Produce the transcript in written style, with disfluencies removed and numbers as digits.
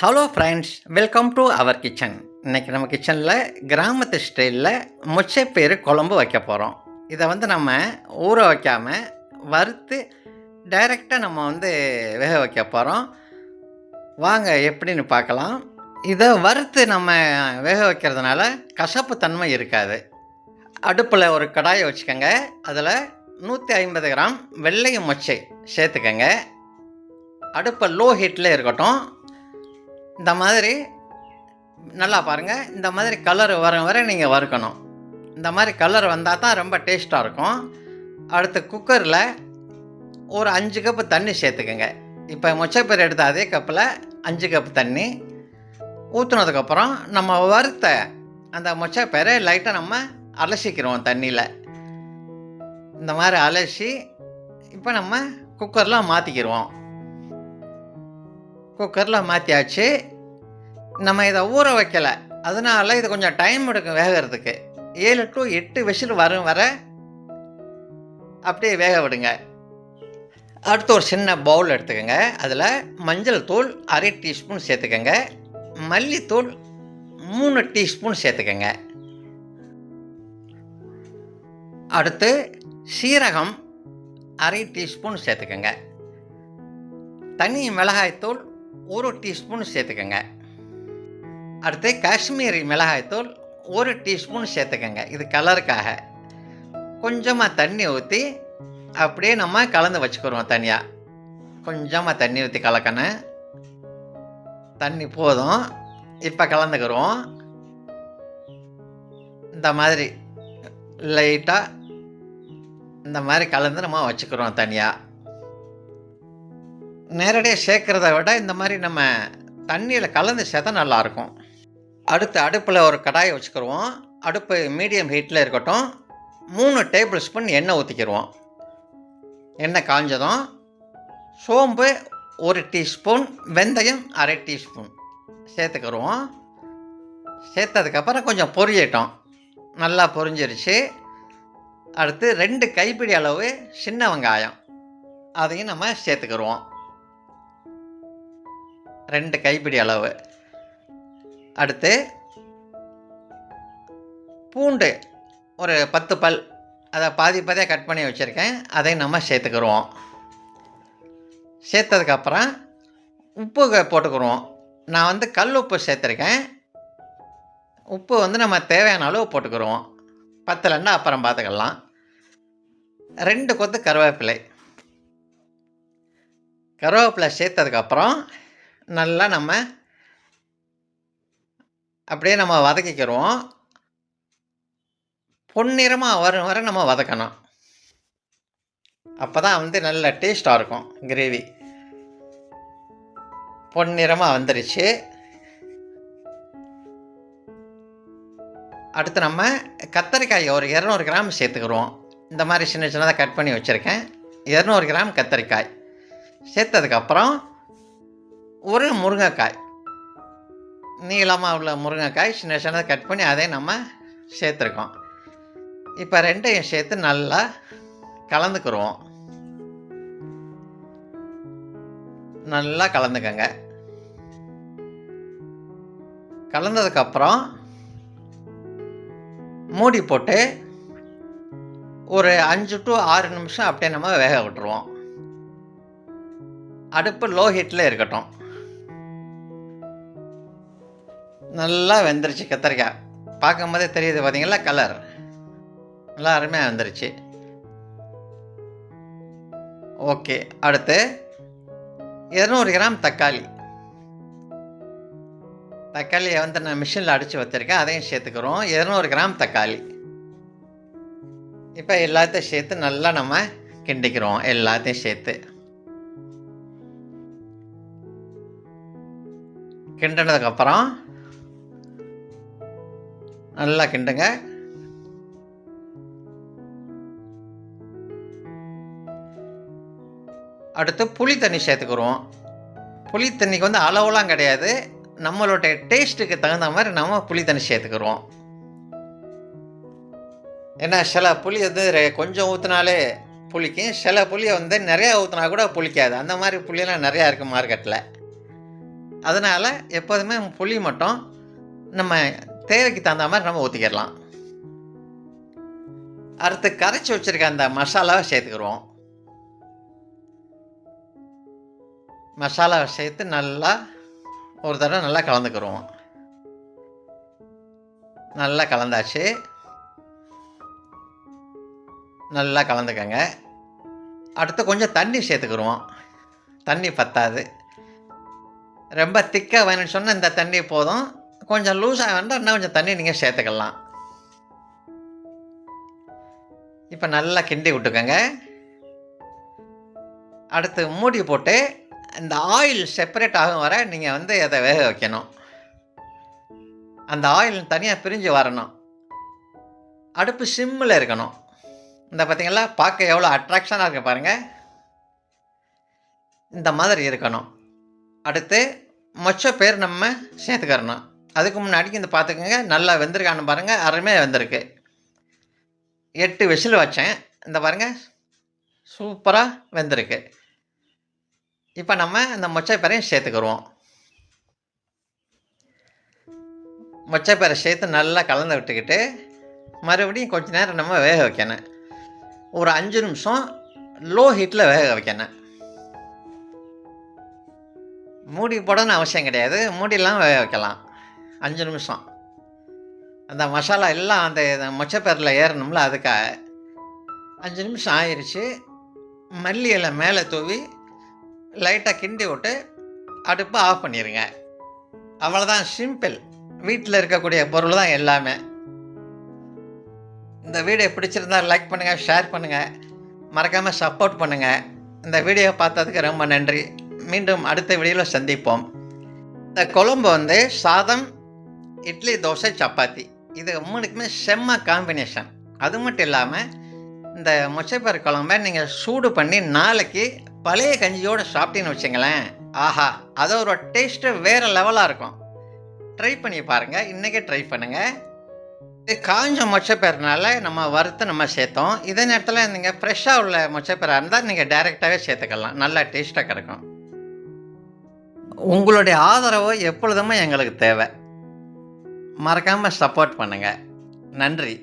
Hello friends, welcome to our kitchen. இன்னைக்கு நம்ம கிச்சனில் கிராமத்து ஸ்டைலில் மொச்சைப்பயிறு குழம்பு வைக்க போகிறோம். இதை நம்ம ஊற வைக்காமல் வறுத்து டைரெக்டாக நம்ம வேக வைக்க போகிறோம். வாங்க எப்படின்னு பார்க்கலாம். இதை வறுத்து நம்ம வேக வைக்கிறதுனால கசப்பு தன்மை இருக்காது. அடுப்பில் ஒரு கடாயை வச்சுக்கோங்க. அதில் 150 கிராம் வெள்ளை மொச்சை சேர்த்துக்கங்க. அடுப்பை லோ ஹீட்டில் இருக்கட்டும். இந்த மாதிரி நல்லா பாருங்கள். இந்த மாதிரி கலர் வர வரை நீங்கள் வறுக்கணும். இந்த மாதிரி கலர் வந்தால் தான் ரொம்ப டேஸ்ட்டாக இருக்கும். அடுத்து குக்கரில் ஒரு 5 கப்பு தண்ணி சேர்த்துக்கங்க. இப்போ மொச்சைப்பயிறு எடுத்த அதே கப்பில் 5 கப்பு தண்ணி ஊற்றுனதுக்கப்புறம் நம்ம வறுத்த அந்த மொச்சைப்பயிரை லைட்டாக நம்ம அலசிக்கிறோம் தண்ணியில். இந்த மாதிரி அலசி இப்போ நம்ம குக்கரில் மாற்றிக்கிடுவோம். குக்கரில் மாற்றியாச்சு. நம்ம இதை ஊற வைக்கலை, அதனால இது கொஞ்சம் டைம் எடுக்கும் வேகிறதுக்கு. 7 to 8 விசில் வரும் வர அப்படியே வேக விடுங்க. அடுத்து ஒரு சின்ன பவுல் எடுத்துக்கோங்க. அதில் மஞ்சள் தூள் 1/2 டீஸ்பூன் சேர்த்துக்கோங்க. மல்லித்தூள் 3 டீஸ்பூன் சேர்த்துக்கோங்க. அடுத்து சீரகம் 1/2 டீஸ்பூன் சேர்த்துக்கோங்க. தனி மிளகாய்த்தூள் 1 டீஸ்பூன் சேர்த்துக்கோங்க. அடுத்து காஷ்மீரி மிளகாய்த்தூள் 1 டீஸ்பூன் சேர்த்துக்கோங்க. இது கலருக்காக. கொஞ்சமாக தண்ணி ஊற்றி அப்படியே நம்ம கலந்து வச்சுக்கிறோம். தனியாக கொஞ்சமாக தண்ணி ஊற்றி கலக்கணும். தண்ணி போதும். இப்போ கலந்துக்கிறோம். இந்த மாதிரி லைட்டாக இந்த மாதிரி கலந்து நம்ம வச்சுக்கிறோம் தனியாக. நேரடியாக சேர்க்குறத விட இந்த மாதிரி நம்ம தண்ணியில் கலந்து சேர்த்தா நல்லாயிருக்கும். அடுத்து அடுப்பில் ஒரு கடாயை வச்சுக்கிடுவோம். அடுப்பு மீடியம் ஹீட்டில் இருக்கட்டும். 3 டேபிள் ஸ்பூன் எண்ணெய் ஊற்றிக்கிடுவோம். எண்ணெய் காஞ்சதும் சோம்பு 1 டீஸ்பூன், வெந்தயம் 1/2 டீஸ்பூன் சேர்த்துக்கிடுவோம். சேர்த்ததுக்கப்புறம் கொஞ்சம் பொரியட்டும். நல்லா பொரிஞ்சிருச்சு. அடுத்து 2 கைப்பிடி அளவு சின்ன வெங்காயம், அதையும் நம்ம சேர்த்துக்கிடுவோம். 2 கைப்பிடி அளவு. அடுத்து பூண்டு ஒரு 10 பல், அதை பாதி பாதியாக கட் பண்ணி வச்சுருக்கேன். அதையும் நம்ம சேர்த்துக்கிடுவோம். சேர்த்ததுக்கப்புறம் உப்பு போட்டுக்கிடுவோம். நான் கல் உப்பு சேர்த்துருக்கேன். உப்பு நம்ம தேவையான அளவு போட்டுக்கிடுவோம். பத்தலைன்னா அப்புறம் பார்த்துக்கலாம். 2 கொத்து கருவேப்பிலை. கருவேப்பிலை சேர்த்ததுக்கப்புறம் நல்லா நம்ம அப்படியே நம்ம வதக்கிக்கிறோம். பொன்னிறமாக வரும் வரை நம்ம வதக்கணும். அப்போ தான் நல்ல டேஸ்ட்டாக இருக்கும் கிரேவி. பொன்னிறமாக வந்துருச்சு. அடுத்து நம்ம கத்தரிக்காய் ஒரு 200 கிராம் சேர்த்துக்கிறோம். இந்த மாதிரி சின்ன சின்னதாக கட் பண்ணி வச்சுருக்கேன். 200 கிராம் கத்தரிக்காய் சேர்த்ததுக்கப்புறம் ஒரு முருங்கைக்காய், நீளமாக உள்ள முருங்கைக்காய் சின்ன சின்னதாக கட் பண்ணி அதையும் நம்ம சேர்த்துருக்கோம். இப்போ 2ஐயும் சேர்த்து நல்லா கலந்துக்கிறோம். நல்லா கலந்துக்கங்க. கலந்ததுக்கப்புறம் மூடி போட்டு ஒரு 5 to 6 நிமிஷம் அப்படியே நம்ம வேக விட்டுருவோம். அடுப்பு லோ ஹீட்டில் இருக்கட்டும். நல்லா வெந்துருச்சு கத்திரிக்காய். பார்க்கும்போதே தெரியுது பார்த்தீங்களா, கலர் நல்லா அருமையாக வெந்துருச்சு. ஓகே. அடுத்து 200 கிராம் தக்காளி. தக்காளியை நான் மிஷினில் அடித்து வச்சுருக்கேன். அதையும் சேர்த்துக்கிறோம். 200 கிராம் தக்காளி. இப்போ எல்லாத்தையும் சேர்த்து நல்லா நம்ம கிண்டிக்கிறோம். எல்லாத்தையும் சேர்த்து கிண்டினதுக்கப்புறம் நல்லா கிண்டுங்க. அடுத்து புளி தண்ணி சேர்த்துக்கிறோம். புளி தண்ணிக்கு அளவுலாம் கிடையாது. நம்மளுடைய டேஸ்ட்டுக்கு தகுந்த மாதிரி நம்ம புளி தண்ணி சேர்த்துக்கிறோம். ஏன்னா சில புளி கொஞ்சம் ஊற்றினாலே புளிக்கும். சில புளியை நிறையா ஊற்றினா கூட புளிக்காது. அந்த மாதிரி புளியெல்லாம் நிறையா இருக்குது மார்க்கெட்டில். அதனால் எப்போதுமே புளி மட்டும் நம்ம தேவைக்கு தகுந்த மாதிரி நம்ம ஊற்றிக்கிடலாம். அடுத்து கரைச்சி வச்சுருக்க அந்த மசாலாவை சேர்த்துக்கிடுவோம். மசாலாவை சேர்த்து நல்லா ஒரு தடவை நல்லா கலந்துக்கிடுவோம். நல்லா கலந்தாச்சு. நல்லா கலந்துக்கங்க. அடுத்து கொஞ்சம் தண்ணி சேர்த்துக்கிடுவோம். தண்ணி பத்தாது. ரொம்ப திக்காக வேணும்னு சொன்னால் இந்த தண்ணி போதும். கொஞ்சம் லூஸாக வேண்டாம், இன்னும் கொஞ்சம் தண்ணி நீங்கள் சேர்த்துக்கலாம். இப்போ நல்லா கிண்டி விட்டுக்கோங்க. அடுத்து மூடி போட்டு இந்த ஆயில் செப்பரேட் ஆகும் வர நீங்கள் அதை வேக வைக்கணும். அந்த ஆயில் தனியாக பிரிஞ்சு வரணும். அடுப்பு சிம்மில் இருக்கணும். பார்த்தீங்களா, பார்க்க எவ்வளோ அட்ராக்ஷனாக இருக்குது பாருங்கள். இந்த மாதிரி இருக்கணும். அடுத்து மொச்சப்பயிறு நம்ம சேர்த்துக்கிறணும். அதுக்கு முன்னாடி பார்த்துக்கோங்க, நல்லா வெந்திருக்கான்னு பாருங்கள். அருமையாக வெந்திருக்கு. 8 விசில் வச்சேன். பாருங்கள், சூப்பராக வெந்திருக்கு. இப்போ நம்ம அந்த மொச்சப்பயிரையும் சேர்த்துக்கிடுவோம். மொச்சப்பயிரை சேர்த்து நல்லா கலந்து விட்டுக்கிட்டு மறுபடியும் கொஞ்ச நேரம் நம்ம வேக வைக்கணும். ஒரு 5 நிமிஷம் லோ ஹீட்டில் வேக வைக்கணும். மூடி போடணும்னு அவசியம் கிடையாது, மூடிலாம் வேக வைக்கலாம். 5 நிமிஷம் அந்த மசாலா எல்லாம் அந்த மொச்சப்பயிரில் ஏறணும்ல, அதுக்காக 5 நிமிஷம் ஆயிடுச்சு. மல்லி இலை மேலே தூவி லைட்டாக கிண்டி விட்டு அடுப்பை ஆஃப் பண்ணிடுங்க. அவ்வளோதான், சிம்பிள். வீட்டில் இருக்கக்கூடிய பொருள் தான் எல்லாமே. இந்த வீடியோ பிடிச்சிருந்தால் லைக் பண்ணுங்கள், ஷேர் பண்ணுங்கள், மறக்காமல் சப்போர்ட் பண்ணுங்கள். இந்த வீடியோ பார்த்ததுக்கு ரொம்ப நன்றி. மீண்டும் அடுத்த வீடியோவில் சந்திப்போம். இந்த குழம்பு சாதம், இட்லி, தோசை, சப்பாத்தி இது 3க்குமே செம்ம காம்பினேஷன். அது மட்டும் இல்லாமல் இந்த மொச்சப்பயிறு குழம்பை நீங்கள் சூடு பண்ணி நாளைக்கு பழைய கஞ்சியோடு சாப்பிட்டீங்கன்னு வச்சுங்களேன், ஆஹா, அதோட டேஸ்ட்டு வேறு லெவலாக இருக்கும். ட்ரை பண்ணி பாருங்கள். இன்றைக்கே ட்ரை பண்ணுங்கள். இது காஞ்ச மொச்சப்பயிறுனால நம்ம வறுத்து நம்ம சேர்த்தோம். இதே நேரத்தில் நீங்கள் ஃப்ரெஷ்ஷாக உள்ள மொச்சப்பயிராக இருந்தால் நீங்கள் டைரெக்டாகவே சேர்த்துக்கலாம். நல்லா டேஸ்ட்டாக கிடைக்கும். உங்களுடைய ஆதரவு எப்பொழுதுமே எங்களுக்கு தேவை. மறக்காமல் சப்போர்ட் பண்ணுங்கள். நன்றி.